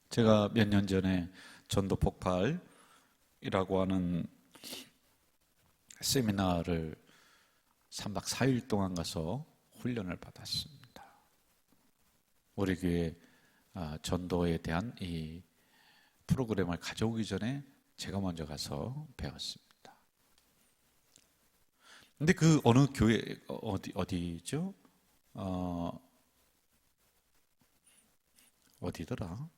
제가 몇 년 전에 전도 폭발이라고 하는 세미나를 3박 4일 동안 가서 훈련을 받았습니다. 우리 교회 전도에 대한 이 프로그램을 가져오기 전에 제가 먼저 가서 배웠습니다. 근데 그 어느 교회 어디죠? 어디더라?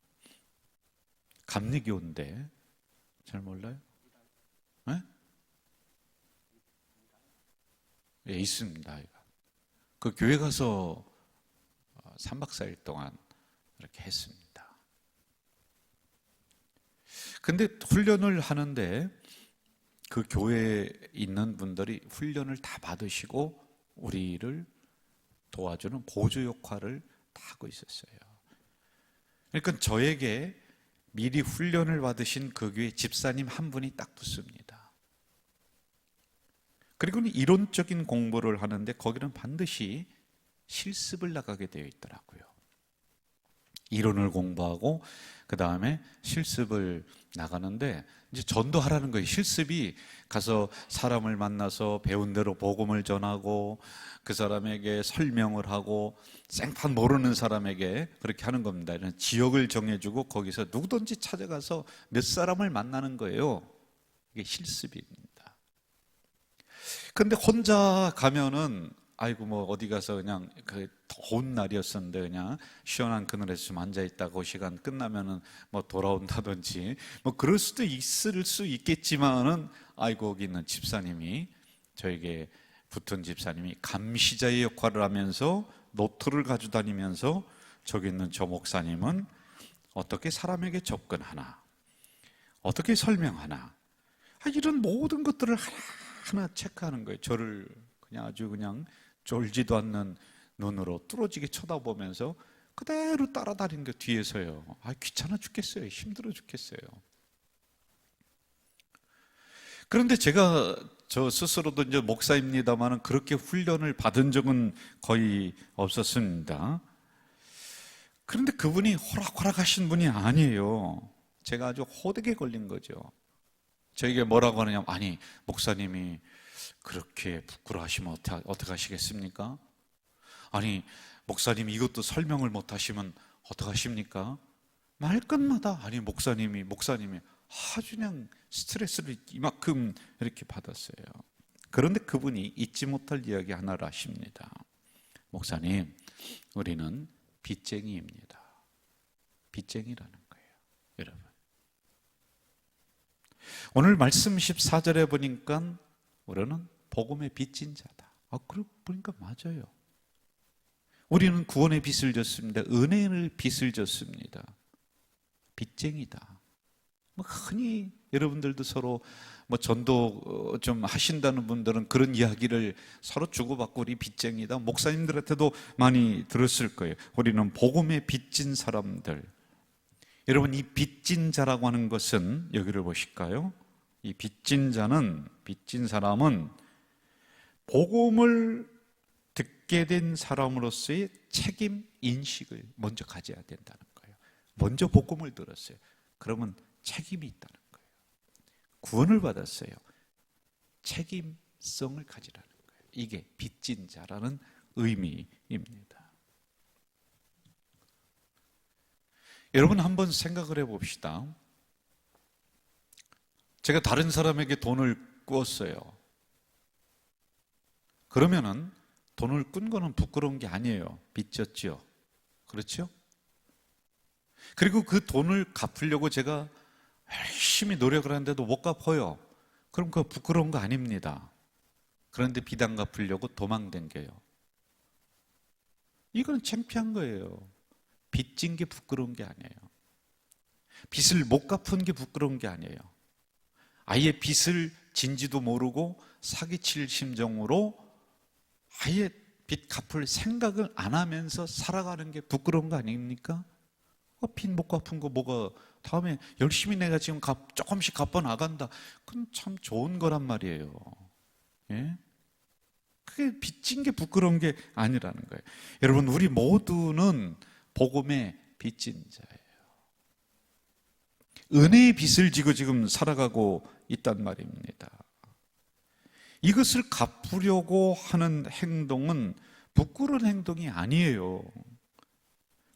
감리교인데 잘 몰라요? 네? 예, 있습니다. 그 교회 가서 3박 4일 동안 이렇게 했습니다. 근데 훈련을 하는데 그 교회에 있는 분들이 훈련을 다 받으시고 우리를 도와주는 보조 역할을 다 하고 있었어요. 그러니까 저에게 미리 훈련을 받으신 그 교회 집사님 한 분이 딱 붙습니다. 그리고는 이론적인 공부를 하는데 거기는 반드시 실습을 나가게 되어 있더라고요. 이론을 공부하고 그 다음에 실습을 나가는데 이제 전도하라는 거예요. 실습이 가서 사람을 만나서 배운 대로 복음을 전하고 그 사람에게 설명을 하고 생판 모르는 사람에게 그렇게 하는 겁니다. 이런 지역을 정해주고 거기서 누구든지 찾아가서 몇 사람을 만나는 거예요. 이게 실습입니다. 근데 혼자 가면은 아이고 뭐 어디 가서 그냥 그 더운 날이었었는데 그냥 시원한 그늘에서 좀 앉아 있다가 그 시간 끝나면은 뭐 돌아온다든지 뭐 그럴 수도 있을 수 있겠지만은 아이고 거기 있는 집사님이, 저에게 붙은 집사님이 감시자의 역할을 하면서 노트를 가지고 다니면서 저기 있는 저 목사님은 어떻게 사람에게 접근하나, 어떻게 설명하나, 이런 모든 것들을 하나하나 체크하는 거예요. 저를 그냥 아주 그냥 졸지도 않는 눈으로 뚫어지게 쳐다보면서 그대로 따라다니는 게 뒤에서요. 귀찮아 죽겠어요. 힘들어 죽겠어요. 그런데 제가 저 스스로도 이제 목사입니다만은 그렇게 훈련을 받은 적은 거의 없었습니다. 그런데 그분이 호락호락 하신 분이 아니에요. 제가 아주 호되게 걸린 거죠. 저에게 뭐라고 하느냐, 아니 목사님이 그렇게 부끄러워하시면 어떻게 하시겠습니까? 아니 목사님이 이것도 설명을 못 하시면 어떻게 하십니까? 말끝마다 아니 목사님이 아주 그냥 스트레스를 이만큼 이렇게 받았어요. 그런데 그분이 잊지 못할 이야기 하나를 하십니다. 목사님, 우리는 빚쟁이입니다. 빚쟁이라는 거예요, 여러분. 오늘 말씀 14절에 보니까 우리는 복음의 빚진 자다. 그러고 보니까 맞아요. 우리는 구원의 빚을 졌습니다. 은혜의 빚을 졌습니다. 빚쟁이다. 흔히 여러분들도 서로 전도 좀 하신다는 분들은 그런 이야기를 서로 주고받고 우리 빚쟁이다. 목사님들한테도 많이 들었을 거예요. 우리는 복음의 빚진 사람들. 여러분, 이 빚진 자라고 하는 것은 여기를 보실까요? 이 빚진 사람은 복음을 듣게 된 사람으로서의 책임 인식을 먼저 가져야 된다는 거예요. 먼저 복음을 들었어요. 그러면 책임이 있다는 거예요. 구원을 받았어요. 책임성을 가지라는 거예요. 이게 빚진 자라는 의미입니다. 여러분, 한번 생각을 해봅시다. 제가 다른 사람에게 돈을 꾸었어요. 그러면은 돈을 꾼 거는 부끄러운 게 아니에요. 빚졌죠. 그렇죠? 그리고 그 돈을 갚으려고 제가 열심히 노력을 하는데도 못 갚아요. 그럼 그거 부끄러운 거 아닙니다. 그런데 빚 안 갚으려고 도망댕겨요. 이건 창피한 거예요. 빚진 게 부끄러운 게 아니에요. 빚을 못 갚은 게 부끄러운 게 아니에요. 아예 빚을 진지도 모르고 사기칠 심정으로 아예 빚 갚을 생각을 안 하면서 살아가는 게 부끄러운 거 아닙니까? 빚 못 갚은 거 뭐가 다음에 열심히 내가 지금 조금씩 갚아 나간다. 그건 참 좋은 거란 말이에요. 예? 그게 빚진 게 부끄러운 게 아니라는 거예요. 여러분, 우리 모두는 복음의 빚진 자예요. 은혜의 빚을 지고 지금 살아가고 있단 말입니다. 이것을 갚으려고 하는 행동은 부끄러운 행동이 아니에요.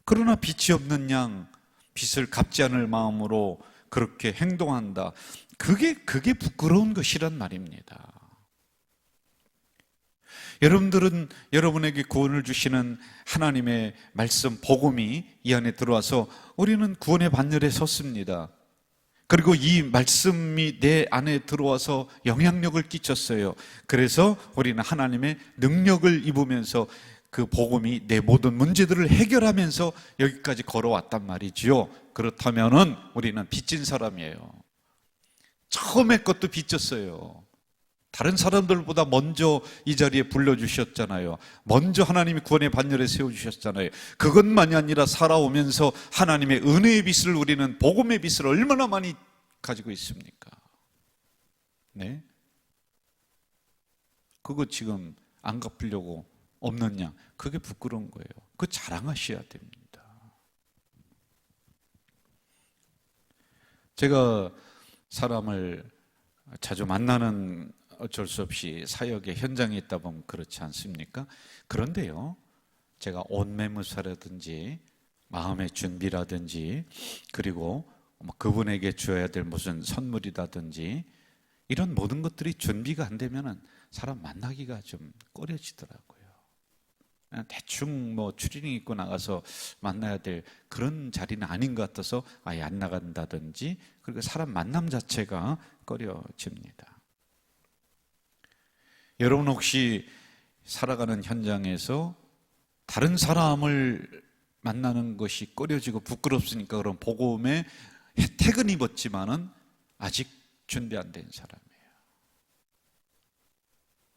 그러나 빚이 없는 양, 빚을 갚지 않을 마음으로 그렇게 행동한다. 그게 부끄러운 것이란 말입니다. 여러분들은 여러분에게 구원을 주시는 하나님의 말씀, 복음이 이 안에 들어와서 우리는 구원의 반열에 섰습니다. 그리고 이 말씀이 내 안에 들어와서 영향력을 끼쳤어요. 그래서 우리는 하나님의 능력을 입으면서 그 복음이 내 모든 문제들을 해결하면서 여기까지 걸어왔단 말이지요. 그렇다면은 우리는 빚진 사람이에요. 처음에 것도 빚졌어요. 다른 사람들보다 먼저 이 자리에 불러주셨잖아요. 먼저 하나님이 구원의 반열에 세워주셨잖아요. 그것만이 아니라 살아오면서 하나님의 은혜의 빚을, 우리는 복음의 빚을 얼마나 많이 가지고 있습니까? 네? 그거 지금 안 갚으려고 없는 양, 그게 부끄러운 거예요. 그거 자랑하셔야 됩니다. 제가 사람을 자주 만나는, 어쩔 수 없이 사역의 현장에 있다 보면 그렇지 않습니까? 그런데요, 제가 옷 매무사라든지 마음의 준비라든지 그리고 그분에게 주어야 될 무슨 선물이라든지 이런 모든 것들이 준비가 안 되면은 사람 만나기가 좀 꺼려지더라고요. 그냥 대충 추리닝 입고 나가서 만나야 될 그런 자리는 아닌 것 같아서 아예 안 나간다든지, 그리고 사람 만남 자체가 꺼려집니다. 여러분 혹시 살아가는 현장에서 다른 사람을 만나는 것이 꺼려지고 부끄럽으니까 그런 복음의 혜택은 입었지만은 아직 준비 안 된 사람이에요.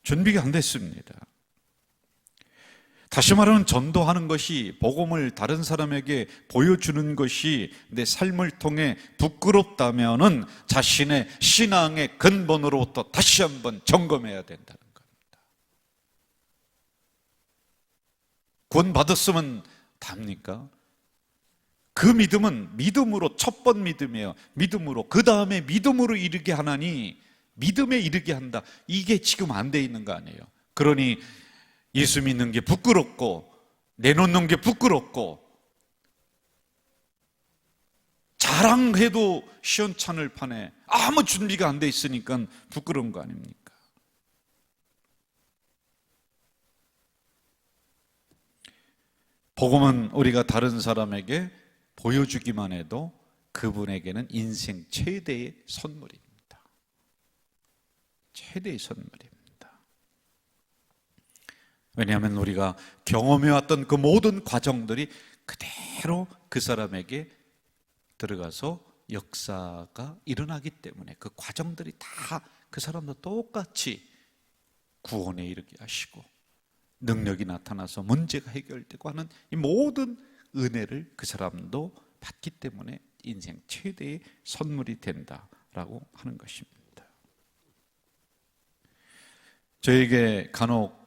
준비가 안 됐습니다. 다시 말하면 전도하는 것이, 복음을 다른 사람에게 보여주는 것이 내 삶을 통해 부끄럽다면은 자신의 신앙의 근본으로부터 다시 한번 점검해야 된다는 겁니다. 구원 받았으면 답니까? 그 믿음은 믿음으로, 첫 번 믿음이에요. 믿음으로, 그 다음에 믿음으로 이르게 하나니 믿음에 이르게 한다. 이게 지금 안 돼 있는 거 아니에요. 그러니 예수 믿는 게 부끄럽고 내놓는 게 부끄럽고 자랑해도 시원찮을 판에 아무 준비가 안 돼 있으니까 부끄러운 거 아닙니까? 복음은 우리가 다른 사람에게 보여주기만 해도 그분에게는 인생 최대의 선물입니다. 최대의 선물입니다. 왜냐하면 우리가 경험해왔던 그 모든 과정들이 그대로 그 사람에게 들어가서 역사가 일어나기 때문에 그 과정들이 다 그 사람도 똑같이 구원에 이르게 하시고 능력이 나타나서 문제가 해결되고 하는 이 모든 은혜를 그 사람도 받기 때문에 인생 최대의 선물이 된다라고 하는 것입니다. 저에게 간혹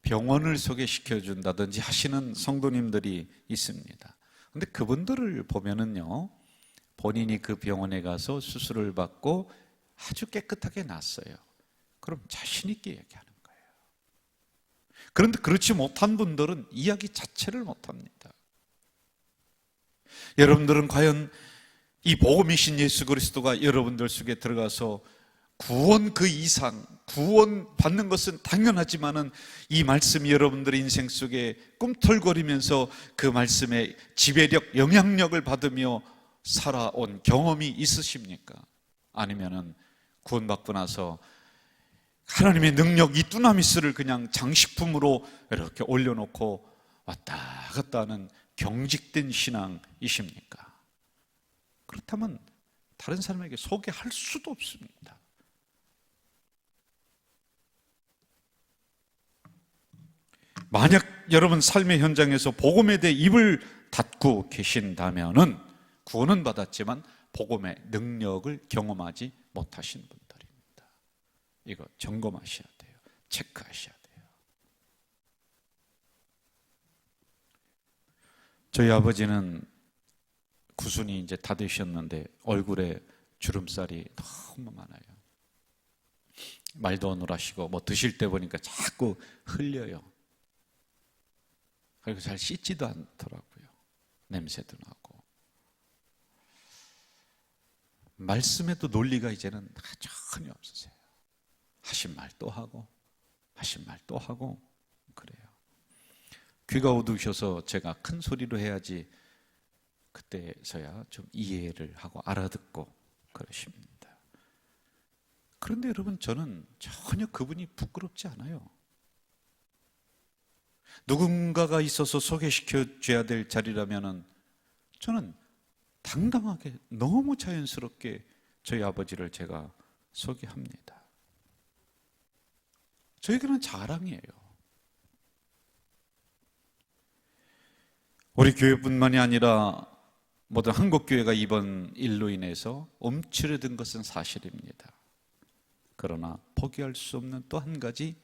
병원을 소개시켜 준다든지 하시는 성도님들이 있습니다. 근데 그분들을 보면은요, 본인이 그 병원에 가서 수술을 받고 아주 깨끗하게 났어요. 그럼 자신 있게 얘기하는 거예요. 그런데 그렇지 못한 분들은 이야기 자체를 못합니다. 여러분들은 과연 이 복음이신 예수 그리스도가 여러분들 속에 들어가서 구원 그 이상, 구원 받는 것은 당연하지만은 이 말씀이 여러분들의 인생 속에 꿈틀거리면서 그 말씀의 지배력, 영향력을 받으며 살아온 경험이 있으십니까? 아니면은 구원받고 나서 하나님의 능력, 이 두나미스를 그냥 장식품으로 이렇게 올려놓고 왔다 갔다 하는 경직된 신앙이십니까? 그렇다면 다른 사람에게 소개할 수도 없습니다. 만약 여러분 삶의 현장에서 복음에 대해 입을 닫고 계신다면은 구원은 받았지만 복음의 능력을 경험하지 못하신 분들입니다. 이거 점검하셔야 돼요. 체크하셔야 돼요. 저희 아버지는 구순이 이제 다 되셨는데 얼굴에 주름살이 너무 많아요. 말도 어눌하시고 뭐 드실 때 보니까 자꾸 흘려요. 그리고 잘 씻지도 않더라고요. 냄새도 나고. 말씀에도 논리가 이제는 전혀 없으세요. 하신 말 또 하고 하신 말 또 하고 그래요. 귀가 어두우셔서 제가 큰 소리로 해야지 그때서야 좀 이해를 하고 알아듣고 그러십니다. 그런데 여러분, 저는 전혀 그분이 부끄럽지 않아요. 누군가가 있어서 소개시켜 줘야 될 자리라면은 저는 당당하게 너무 자연스럽게 저희 아버지를 제가 소개합니다. 저에게는 자랑이에요. 우리 교회뿐만이 아니라 모든 한국교회가 이번 일로 인해서 움츠러든 것은 사실입니다. 그러나 포기할 수 없는 또 한 가지,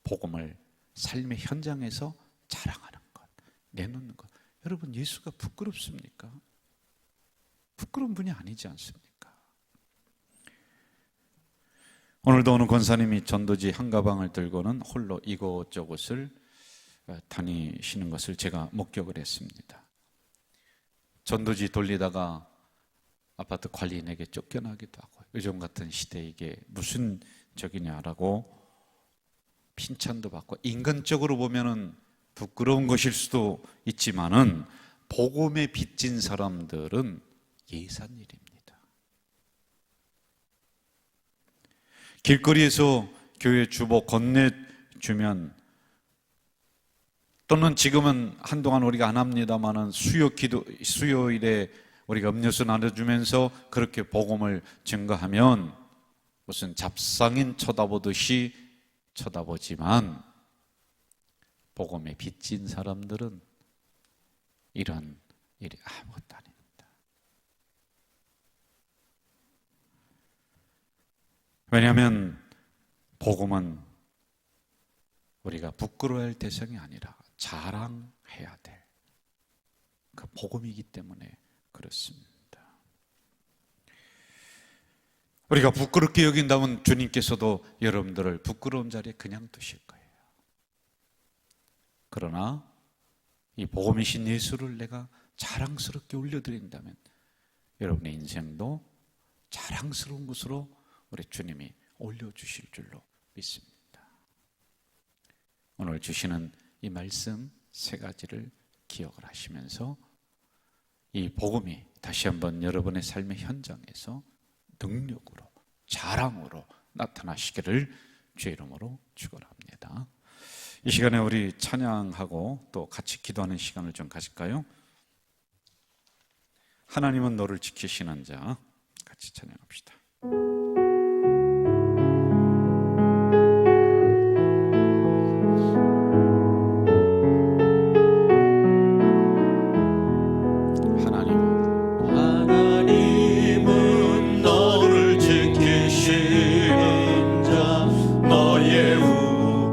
복음을 삶의 현장에서 자랑하는 것, 내놓는 것. 여러분, 예수가 부끄럽습니까? 부끄러운 분이 아니지 않습니까? 오늘도 어느 권사님이 전도지 한 가방을 들고는 홀로 이곳저곳을 다니시는 것을 제가 목격을 했습니다. 전도지 돌리다가 아파트 관리인에게 쫓겨나기도 하고, 요즘 같은 시대에 이게 무슨 적이냐라고 핀찬도 받고, 인간적으로 보면은 부끄러운 것일 수도 있지만은 복음에 빚진 사람들은 예산일입니다. 길거리에서 교회 주보 건네주면, 또는 지금은 한동안 우리가 안 합니다만은 수요일에 우리가 음료수 나눠주면서 그렇게 복음을 증거하면 무슨 잡상인 쳐다보듯이 쳐다보지만, 복음에 빚진 사람들은 이런 일이 아무것도 아닙니다. 왜냐하면 복음은 우리가 부끄러워할 대상이 아니라 자랑해야 될 그 복음이기 때문에 그렇습니다. 우리가 부끄럽게 여긴다면 주님께서도 여러분들을 부끄러운 자리에 그냥 두실 거예요. 그러나 이 복음이신 예수를 내가 자랑스럽게 올려드린다면 여러분의 인생도 자랑스러운 곳으로 우리 주님이 올려주실 줄로 믿습니다. 오늘 주시는 이 말씀 세 가지를 기억을 하시면서 이 복음이 다시 한번 여러분의 삶의 현장에서 능력으로, 자랑으로 나타나시기를 주의 이름으로 축원합니다. 이 시간에 우리 찬양하고 또 같이 기도하는 시간을 좀 가질까요? 하나님은 너를 지키시는 자, 같이 찬양합시다. 하나님은 너를 지키시는 자, 너의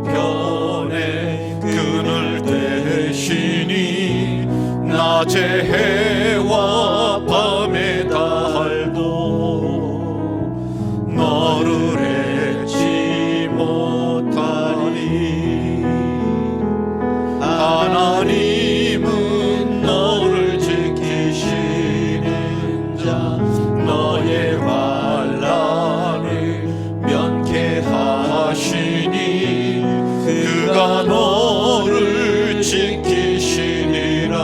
우편에 그늘 되시니 낮에 해와 밤에 달도 너를 잊지 못하리. 하나님은 너를 지키시는 자, 너의 환난을 면케하시니 그가 너를 지키시니라.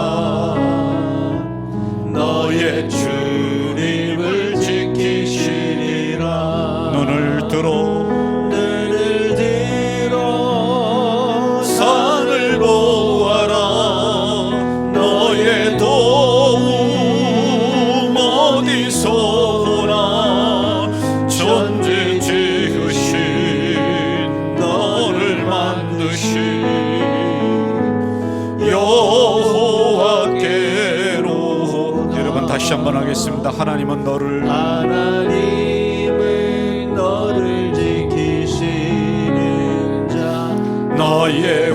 한번 하겠습니다. 하나님은 너를 하나님은 너를 지키시는 자 너의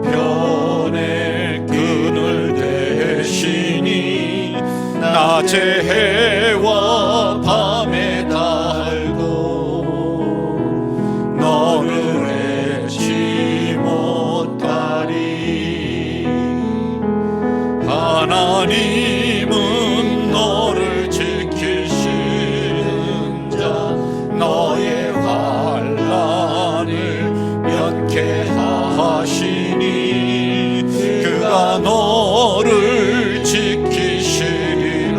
우편에 그늘 대시니 낮에 해와 밤에 달고 너를 해치 못하리. 하나님은 너를 지키시는 자 너의 환난을 면케하시니 그가 너를 지키시리라.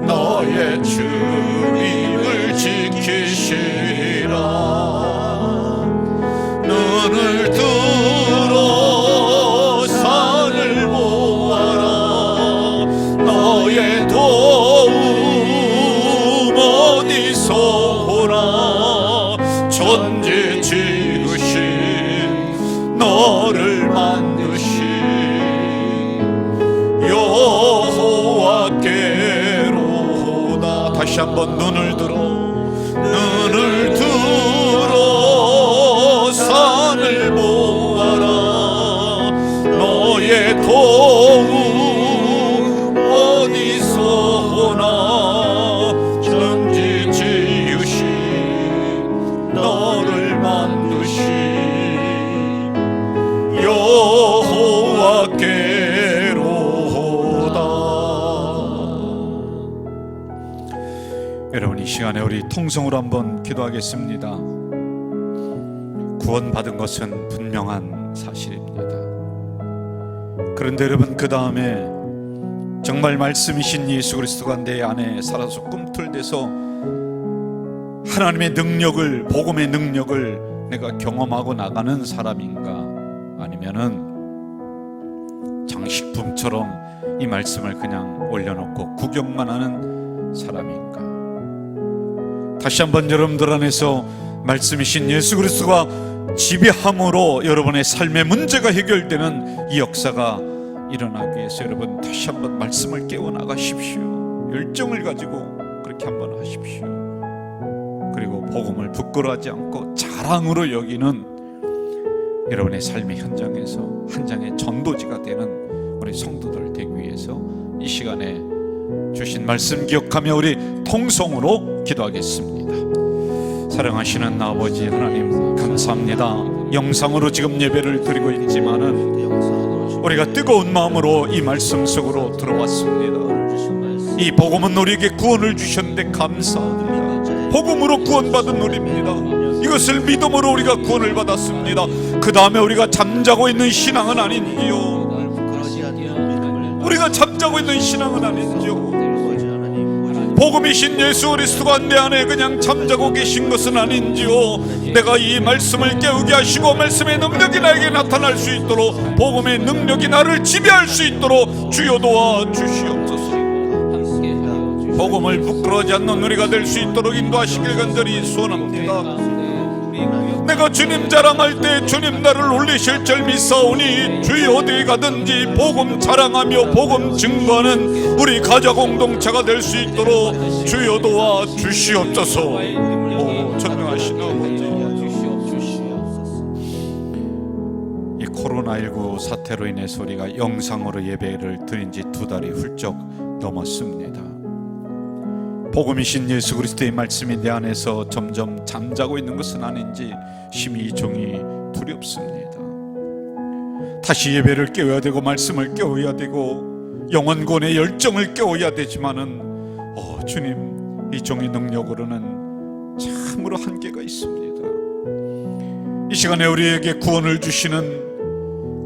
너의 주님을 지키시리라. 눈을 들어 산을 보아라. 너의 도움 어디서 오나. 천지 지으신 너를 만드신 여호와께로다. 다시 한번 눈을 들어 산을 보아라. 너의 도움 어디서 오나. 천지 지으신 너를 만드신 여호와께로다. 여러분, 이 시간에 우리 통성으로 한번 기도하겠습니다. 구원받은 것은 분명한 사실입니다. 그런데 여러분, 그 다음에 정말 말씀이신 예수 그리스도가 내 안에 살아서 꿈틀대서 하나님의 능력을, 복음의 능력을 내가 경험하고 나가는 사람인가, 아니면은 장식품처럼 이 말씀을 그냥 올려놓고 구경만 하는 사람인가. 다시 한번 여러분들 안에서 말씀이신 예수 그리스도가 지배함으로 여러분의 삶의 문제가 해결되는 이 역사가 일어나기 위해서 여러분 다시 한번 말씀을 깨워나가십시오. 열정을 가지고 그렇게 한번 하십시오. 그리고 복음을 부끄러워하지 않고 자랑으로 여기는 여러분의 삶의 현장에서 한 장의 전도지가 되는 우리 성도들 되기 위해서 이 시간에 주신 말씀 기억하며 우리 통성으로 기도하겠습니다. 사랑하시는 아버지 하나님, 감사합니다. 영상으로 지금 예배를 드리고 있지만은 우리가 뜨거운 마음으로 이 말씀 속으로 들어왔습니다. 이 복음은 우리에게 구원을 주셨는데 감사합니다. 복음으로 구원받은 우리입니다. 이것을 믿음으로 우리가 구원을 받았습니다. 그 다음에 우리가 잠자고 있는 신앙은 아닌지요? 우리가 잠자고 있는 신앙은 아닌지요? 복음이신 예수 그리스도가 내 안에 그냥 잠자고 계신 것은 아닌지요? 내가 이 말씀을 깨우게 하시고 말씀의 능력이 나에게 나타날 수 있도록, 복음의 능력이 나를 지배할 수 있도록 주여 도와 주시옵소서. 복음을 부끄러워하지 않는 우리가 될 수 있도록 인도하시길 간절히 소원합니다. 내가 주님 자랑할 때 주님 나를 올리실 줄 믿사오니 주여 어디 가든지 복음 자랑하며 복음 증거하는 우리 가족 공동체가 될 수 있도록 주여 도와 주시옵소서. 전능하신 아버지, 이 코로나19 사태로 인해서 우리가 영상으로 예배를 드린 지 2달이 훌쩍 넘었습니다. 복음이신 예수 그리스도의 말씀이 내 안에서 점점 잠자고 있는 것은 아닌지 심히 종이 두렵습니다. 다시 예배를 깨워야 되고 말씀을 깨워야 되고 영원권의 열정을 깨워야 되지만은 주님, 이 종의 능력으로는 참으로 한계가 있습니다. 이 시간에 우리에게 구원을 주시는,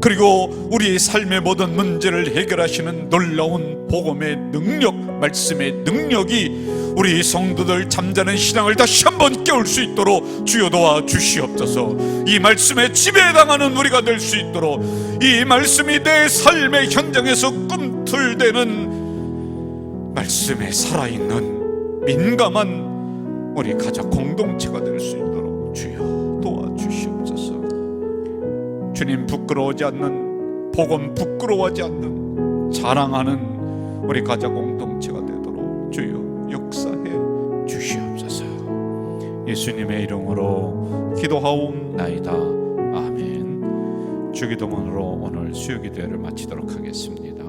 그리고 우리의 삶의 모든 문제를 해결하시는 놀라운 복음의 능력, 말씀의 능력이 우리 성도들 잠자는 신앙을 다시 한번 깨울 수 있도록 주여 도와 주시옵소서. 이 말씀에 지배당하는 우리가 될 수 있도록, 이 말씀이 내 삶의 현장에서 꿈틀대는 말씀에 살아있는 민감한 우리 가족 공동체가 될 수 있도록 주여 도와 주시옵소서. 주님 부끄러워하지 않는, 복음 부끄러워하지 않는, 자랑하는 우리 가족 공동체가 되도록 주여 역사해 주시옵소서. 예수님의 이름으로 기도하옵나이다. 아멘. 주기도문으로 오늘 수요기도회를 마치도록 하겠습니다.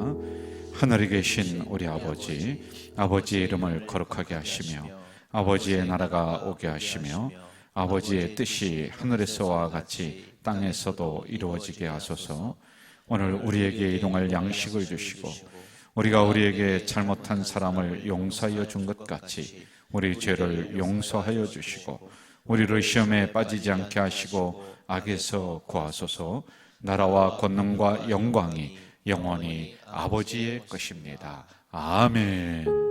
하늘에 계신 우리 아버지, 아버지의 이름을 거룩하게 하시며 아버지의 나라가 오게 하시며 아버지의 뜻이 하늘에서와 같이 땅에서도 이루어지게 하소서. 오늘 우리에게 일용할 양식을 주시고 우리가 우리에게 잘못한 사람을 용서하여 준 것 같이 우리 죄를 용서하여 주시고 우리를 시험에 빠지지 않게 하시고 악에서 구하소서. 나라와 권능과 영광이 영원히 아버지의 것입니다. 아멘.